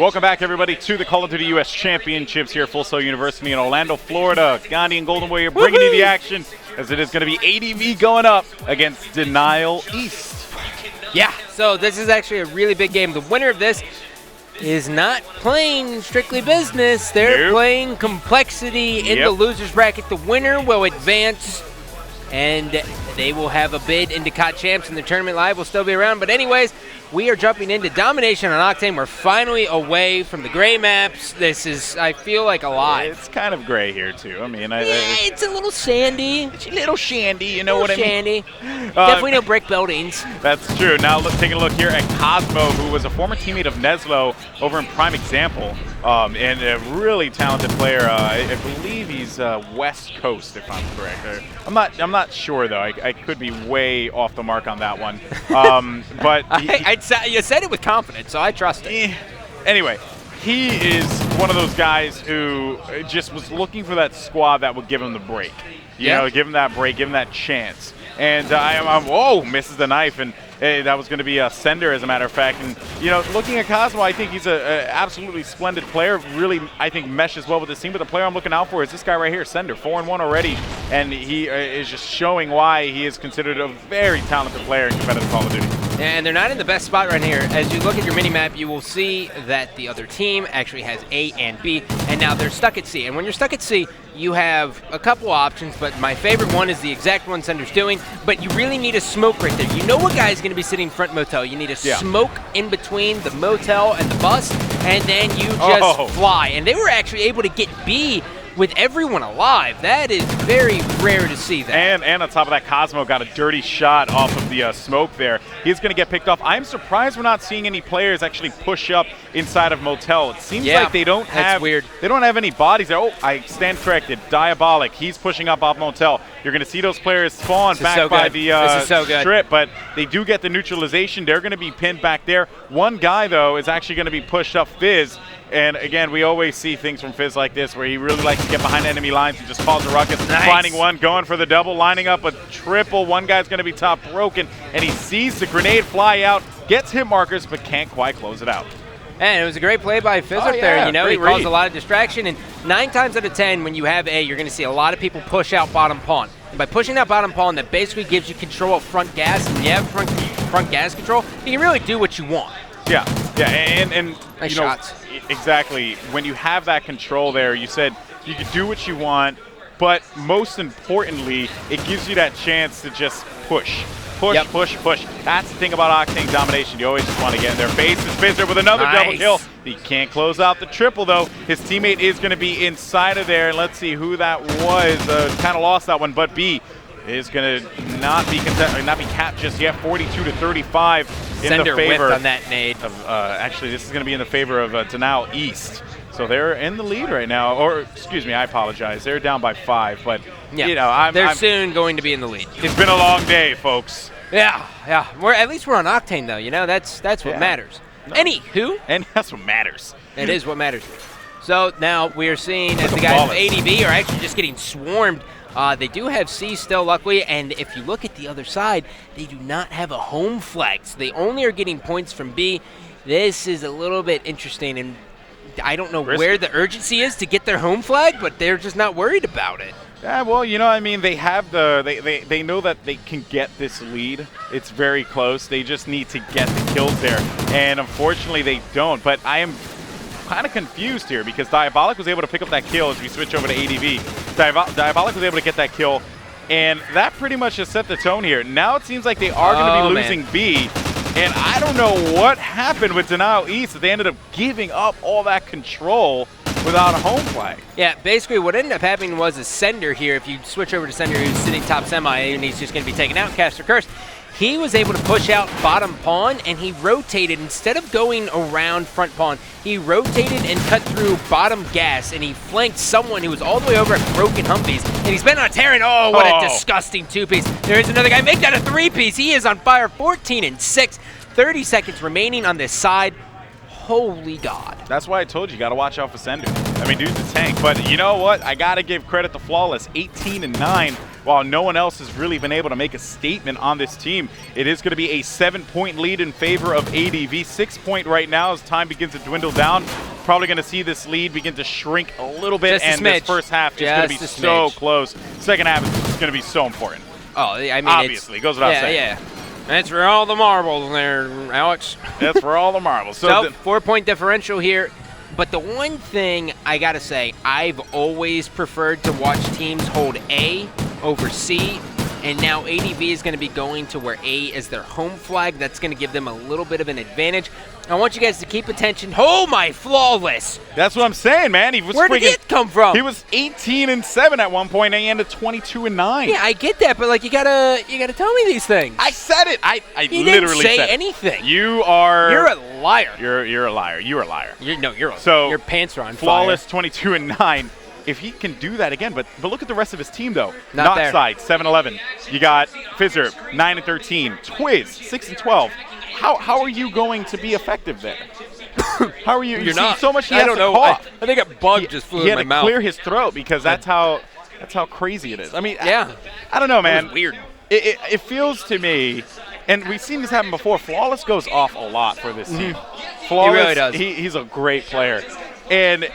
Welcome back, everybody, to the Call of Duty U.S. Championships here at Full Sail University in Orlando, Florida. Gandhi and Golden Warrior bringing you the action, as it is going to be ADV going up against Denial East. Yeah, so this is actually a really big game. The winner of this is not playing strictly business. They're playing complexity in the loser's bracket. The winner will advance, and they will have a bid into COT Champs, and the tournament live will still be around. But anyways, we are jumping into Domination on Octane. We're finally away from the gray maps. This is, I feel like, alive. It's kind of gray here, too. I mean, it's a little sandy. It's a little shandy, you know what I mean? Definitely no brick buildings. That's true. Now let's take a look here at Cosmo, who was a former teammate of Neslo over in Prime Example, and a really talented player. I believe he's West Coast, if I'm correct. I'm not sure, though. I could be way off the mark on that one. But you said it with confidence, so I trust it. Anyway, he is one of those guys who just was looking for that squad that would give him the break. You know, give him that break, give him that chance. And whoa, misses the knife, and that was going to be a sender, as a matter of fact. And, you know, looking at Cosmo, I think he's an absolutely splendid player. Really, I think, meshes well with this team. But the player I'm looking out for is this guy right here, Sender, 4-1 already. And he is just showing why he is considered a very talented player in competitive Call of Duty. And they're not in the best spot right here. As you look at your mini-map, you will see that the other team actually has A and B, and now they're stuck at C. And when you're stuck at C, you have a couple options, but my favorite one is the exact one Sender's doing, but you really need a smoke right there. You know what guy is going to be sitting front motel. You need a smoke in between the motel and the bus, and then you just fly. And they were actually able to get B with everyone alive. That is very rare to see that. And on top of that, Cosmo got a dirty shot off of the smoke there. He's going to get picked off. I'm surprised we're not seeing any players actually push up inside of Motel. It seems like they don't have weird. They don't have any bodies there. Oh, I stand corrected. Diabolic. He's pushing up off Motel. You're going to see those players spawn back by the strip, but they do get the neutralization. They're going to be pinned back there. One guy, though, is actually going to be pushed up, Fizz. And again, we always see things from Fizz like this, where he really likes to get behind enemy lines and just cause a ruckus. Finding one, going for the double, lining up a triple. One guy's going to be top broken, and he sees the grenade fly out, gets hit markers, but can't quite close it out. And it was a great play by Fizz up there. You know, he caused a lot of distraction. And 9 times out of 10, when you have A, you're going to see a lot of people push out bottom pawn. And by pushing out bottom pawn, that basically gives you control of front gas. And when you have front gas control, you can really do what you want. Yeah, and nice you know, shots. Exactly. When you have that control there, you said you can do what you want, but most importantly, it gives you that chance to just push. Push. That's the thing about Octane Domination. You always just want to get in their faces. Fizzer with another double kill. He can't close out the triple, though. His teammate is going to be inside of there. Let's see who that was. Kind of lost that one, but B is going to not be capped just yet. 42-35 in the favor on that nade. Actually, this is going to be in the favor of Denial East. So they're in the lead right now. Or, excuse me, I apologize. They're down by 5, but you know, they're soon going to be in the lead. It's been a long day, folks. Yeah. At least we're on Octane, though. You know, that's what matters. No. Anywho, and that's what matters. It is what matters. So now we are seeing as the guys of ADV are actually just getting swarmed. They do have C still, luckily, and if you look at the other side, they do not have a home flag. So they only are getting points from B. This is a little bit interesting, and I don't know where the urgency is to get their home flag, but they're just not worried about it. Yeah, well, you know, I mean, they have they know that they can get this lead. It's very close. They just need to get the kills there, and unfortunately, they don't. But I am kind of confused here because Diabolic was able to pick up that kill as we switch over to ADV. Diabolic was able to get that kill, and that pretty much just set the tone here. Now it seems like they are going to be losing B, and I don't know what happened with Denial East that they ended up giving up all that control without a home flag. Yeah, basically what ended up happening was a Sender here. If you switch over to Sender, who's sitting top semi, and he's just going to be taken out, Caster Curse. He was able to push out bottom pawn, and he rotated. Instead of going around front pawn, he rotated and cut through bottom gas, and he flanked someone who was all the way over at Broken Humvees. And he's been on Terran. Oh, what a disgusting 2-piece. There is another guy. Make that a 3-piece. He is on fire, 14-6. 30 seconds remaining on this side. Holy God. That's why I told you got to watch out for Sender. I mean, dude's a tank. But you know what? I got to give credit to Flawless. 18-9 while no one else has really been able to make a statement on this team, it is going to be a 7-point lead in favor of ADV. 6 point right now as time begins to dwindle down. Probably going to see this lead begin to shrink a little bit, and this first half is going to be so close. Second half is going to be so important. Oh, I mean, obviously, it goes without saying. Yeah. That's for all the marbles there, Alex. That's for all the marbles. So 4-point differential here. But the one thing I got to say, I've always preferred to watch teams hold A over C. And now ADV is going to be going to where A is their home flag. That's going to give them a little bit of an advantage. I want you guys to keep attention. Oh, my Flawless. That's what I'm saying, man. Where did it come from? He was 18-7 at one point, and he ended 22-9. Yeah, I get that, but like you gotta tell me these things. I said it. I you literally didn't say said anything. You're a liar. You're a liar. You're a liar. Your pants are on Flawless fire. 22-9. If he can do that again, but look at the rest of his team though. Not there. Knockside 7-11. You got Fizzer 9-13. Twiz 6-12. How are you going to be effective there? How are you? You're not. So much. I don't know. I think a bug just flew in my mouth. He had to clear his throat because that's how crazy it is. I mean, yeah. I don't know, man. It was weird. It feels to me, and we've seen this happen before. Flawless goes off a lot for this team. Flawless, he really does. He's a great player, and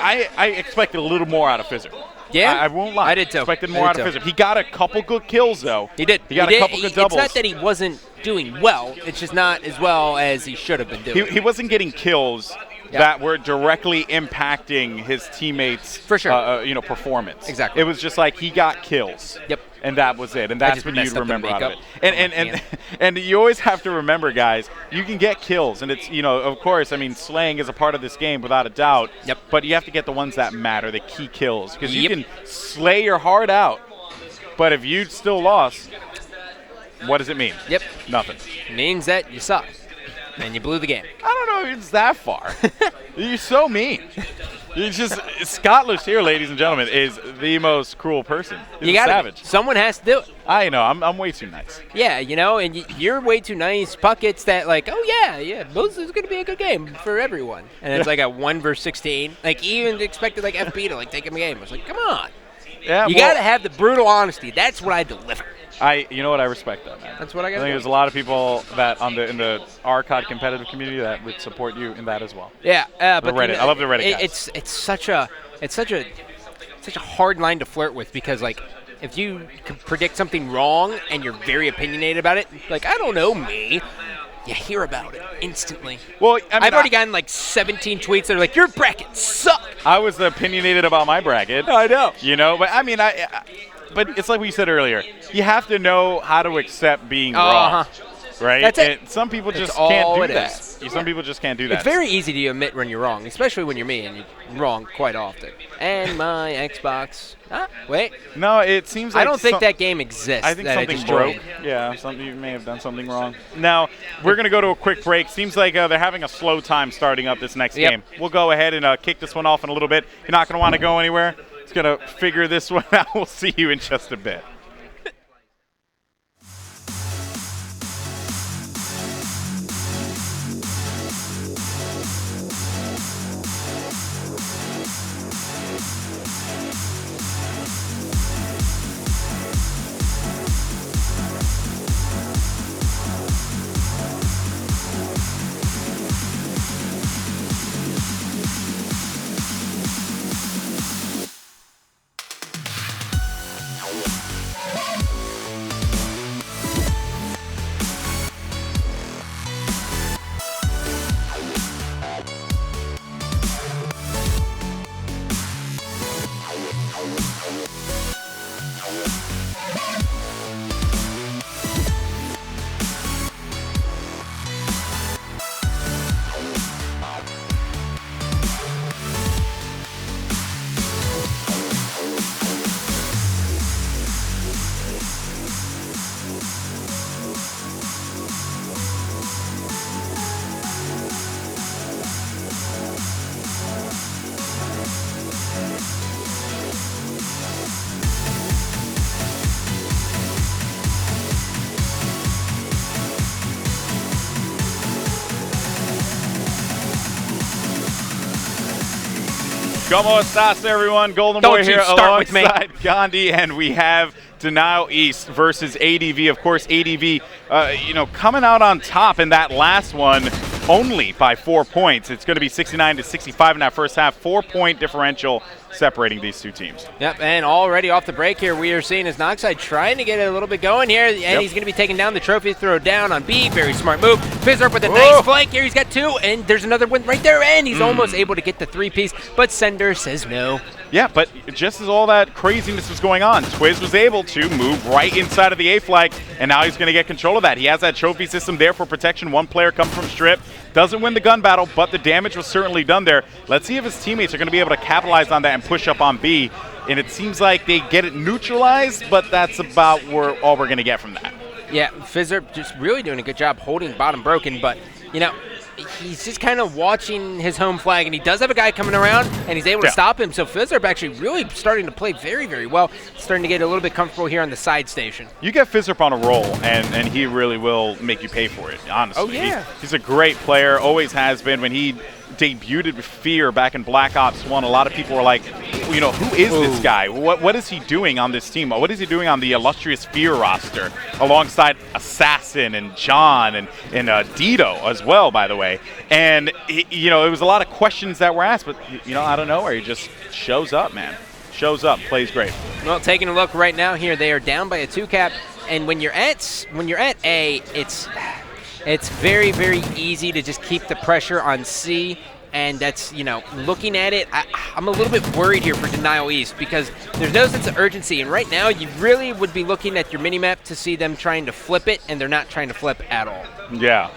I expected a little more out of Fizzer. Yeah, I won't lie. I did too. Expected more out of Fizzer. He got a couple good kills though. He did. He got a couple good doubles. It's not that he wasn't doing well. It's just not as well as he should have been doing. He wasn't getting kills that were directly impacting his teammates' performance. Exactly. It was just like he got kills. Yep. And that was it. And that's what you'd remember out of it. And you always have to remember, guys, you can get kills. And it's, of course, I mean, slaying is a part of this game without a doubt. Yep. But you have to get the ones that matter, the key kills. Because you can slay your heart out. But if you still lost, what does it mean? Yep. Nothing. It means that you suck. And you blew the game. I don't know if it's that far. You're so mean. Scottish here, ladies and gentlemen, is the most cruel person. He's a savage. Someone has to do it. I know. I'm way too nice. Yeah, and you're way too nice. Puckett's that like, oh yeah, this is gonna be a good game for everyone. And it's like a 1 versus 16. Like even expected like FB to like take him a game. I was like, come on. Yeah. You gotta have the brutal honesty. That's what I deliver. You know what? I respect that, man. That's what I got. I think there's a lot of people that in the RCOD competitive community that would support you in that as well. Yeah, but Reddit. I love the Reddit guys. It's such a hard line to flirt with because like if you can predict something wrong and you're very opinionated about it, like I don't know me. You hear about it instantly. Well, I've already gotten like 17 tweets that are like, your brackets suck. I was opinionated about my bracket. I know. But I mean, but it's like we said earlier. You have to know how to accept being wrong, right? That's it. And some people just can't do that. Some people just can't do that. It's very easy to admit when you're wrong, especially when you're me and you're wrong quite often. And my Xbox. Wait. No, it seems like I don't think that game exists. I think something broke. Yeah, you may have done something wrong. Now, we're going to go to a quick break. Seems like they're having a slow time starting up this next game. We'll go ahead and kick this one off in a little bit. You're not going to want to go anywhere. It's going to figure this one out. We'll see you in just a bit. ¿Cómo estás, everyone? Golden Boy here alongside Gandhi, and we have Denial East versus ADV. Of course, ADV, coming out on top in that last one only by 4 points. It's going to be 69-65 in that first half. 4-point differential separating these two teams. Yep, and already off the break here, we are seeing as Noxide trying to get it a little bit going here, and he's going to be taking down the trophy throw down on B. Very smart move. Fizzler with a nice flank here. He's got 2, and there's another one right there, and he's almost able to get the 3-piece, but Sender says no. Yeah, but just as all that craziness was going on, Twiz was able to move right inside of the A flag, and now he's going to get control of that. He has that trophy system there for protection. One player comes from strip. Doesn't win the gun battle, but the damage was certainly done there. Let's see if his teammates are going to be able to capitalize on that and push up on B. And it seems like they get it neutralized, but that's about all we're going to get from that. Yeah, Fizzler just really doing a good job holding bottom broken, but, he's just kind of watching his home flag, and he does have a guy coming around, and he's able to stop him. So Fizzler actually really starting to play very, very well, starting to get a little bit comfortable here on the side station. You get Fizzler on a roll, and he really will make you pay for it, honestly. Oh, yeah. He's a great player, always has been. When he debuted with Fear back in Black Ops 1, a lot of people were like, who is this guy? What is he doing on this team? What is he doing on the illustrious Fear roster alongside Assassin and John and Dito as well, by the way? And, it was a lot of questions that were asked, but, I don't know where he just shows up, man. Shows up, plays great. Well, taking a look right now here, they are down by a 2-cap, and when you're at A, it's very, very easy to just keep the pressure on C, and that's, looking at it, I'm a little bit worried here for Denial East because there's no sense of urgency, and right now you really would be looking at your minimap to see them trying to flip it, and they're not trying to flip at all. Yeah,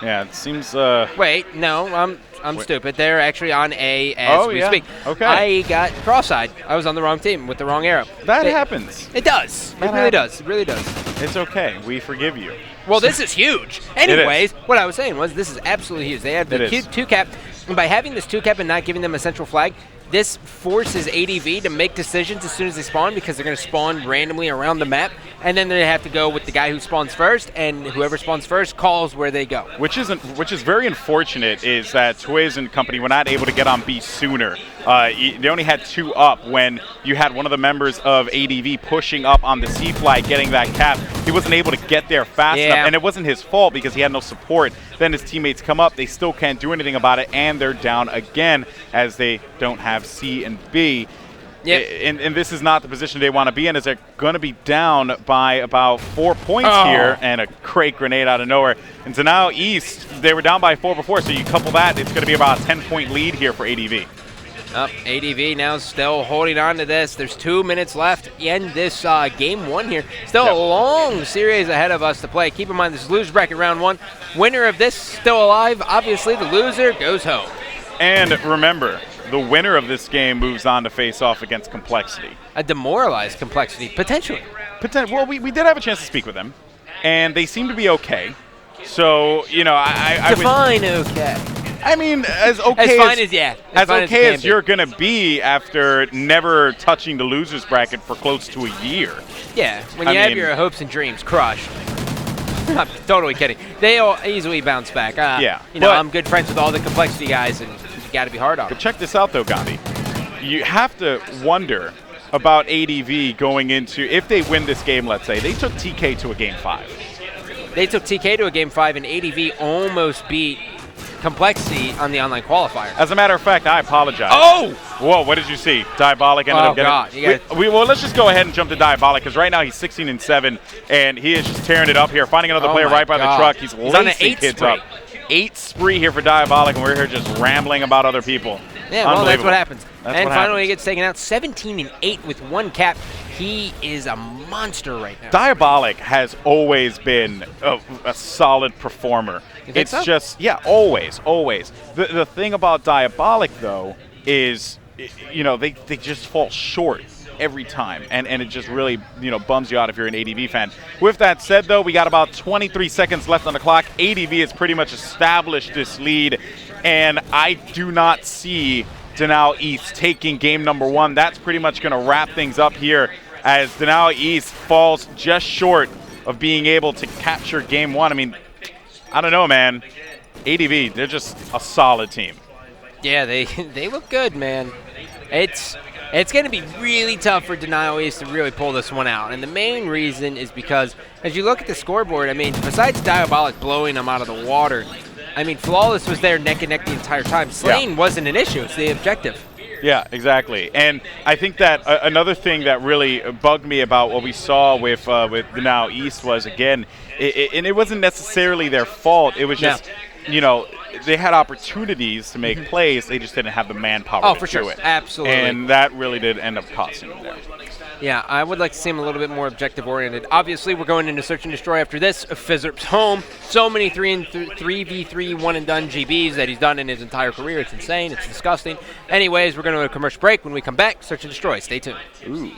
it seems... Wait, no, I'm stupid. They're actually on A as we speak. Okay. I got cross-eyed. I was on the wrong team with the wrong arrow. That happens. It does. It really does. It really does. It's okay. We forgive you. Well, this is huge. Anyways, what I was saying was this is absolutely huge. They have the 2-cap, and by having this 2-cap and not giving them a central flag, this forces ADV to make decisions as soon as they spawn because they're going to spawn randomly around the map, and then they have to go with the guy who spawns first, and whoever spawns first calls where they go. Which is very unfortunate is that Twiz and company were not able to get on B sooner. They only had 2 up when you had one of the members of ADV pushing up on the C flag, getting that cap. He wasn't able to get there fast enough, and it wasn't his fault because he had no support. Then his teammates come up, they still can't do anything about it, and they're down again as they don't have C and B. Yep. And this is not the position they want to be in, as they're going to be down by about 4 points here, and a great grenade out of nowhere. And so now East, they were down by 4 before, so you couple that, it's going to be about a 10-point lead here for ADV. ADV now still holding on to this. There's 2 minutes left in this game 1 here. Still a long series ahead of us to play. Keep in mind, this is loser bracket round 1. Winner of this still alive. Obviously, the loser goes home. And remember, the winner of this game moves on to face off against Complexity. A demoralized Complexity, potentially. Well, we did have a chance to speak with them, and they seem to be okay. So, I define okay. I mean, as okay as you're going to be after never touching the losers bracket for close to a year. Yeah, when you have your hopes and dreams crushed. I'm totally kidding. They'll easily bounce back. I'm good friends with all the Complexity guys, and you got to be hard on them. But check this out, though, Gandhi. You have to wonder about ADV going into, if they win this game, let's say, they took TK to a game 5. They took TK to a game 5, and ADV almost beat Complexity on the online qualifier. As a matter of fact, I apologize. Oh! Whoa, what did you see? Diabolic ended up getting... Well, let's just go ahead and jump to Diabolic, because right now he's 16-7, and he is just tearing it up here, finding another player right by the truck. He's on an 8 kids spree. Up. 8 spree here for Diabolic, and we're here just rambling about other people. Yeah, well, that's what happens. And finally he gets taken out 17-8 with 1 cap. He is a monster right now. Diabolic has always been a solid performer. It's so? Just, always. The thing about Diabolic, though, is, they just fall short every time, and it just really, bums you out if you're an ADV fan. With that said, though, we got about 23 seconds left on the clock. ADV has pretty much established this lead, and I do not see Denial East taking game number 1. That's pretty much going to wrap things up here, as Denial East falls just short of being able to capture game 1. I mean, I don't know, man. ADV, they're just a solid team. Yeah, they look good, man. It's going to be really tough for Denial East to really pull this one out. And the main reason is because as you look at the scoreboard, I mean, besides Diabolic blowing them out of the water, I mean, Flawless was there neck and neck the entire time. Slaying wasn't an issue. It's the objective. Yeah, exactly. And I think that another thing that really bugged me about what we saw with Now East was, again, and it wasn't necessarily their fault. It was just, you know, they had opportunities to make plays. They just didn't have the manpower to do it. Absolutely. And that really did end up costing them there. Yeah, I would like to see him a little bit more objective-oriented. Obviously, we're going into Search and Destroy after this. Fizzerp's home. So many 3v3 one-and-done GBs that he's done in his entire career. It's insane. It's disgusting. Anyways, we're going to a commercial break. When we come back, Search and Destroy. Stay tuned. Ooh.